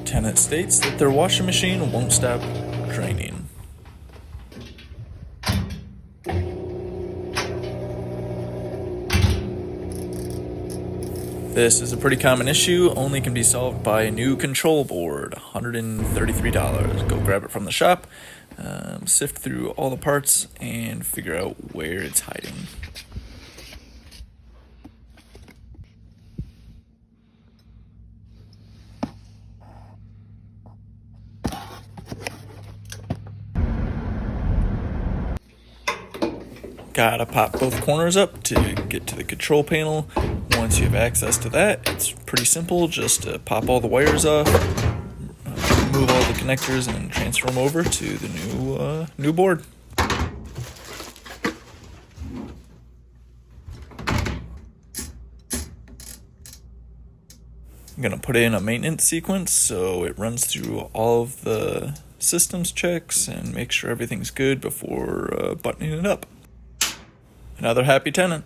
Tenant states that their washing machine won't stop draining. This is a pretty common issue, only can be solved by a new control board, $133. Go grab it from the shop, sift through all the parts, and figure out where it's hiding. Gotta pop both corners up to get to the control panel. Once you have access to that, it's pretty simple. Just pop all the wires off, remove all the connectors, and transfer them over to the new board. I'm gonna put in a maintenance sequence so it runs through all of the systems checks and make sure everything's good before buttoning it up. Another happy tenant.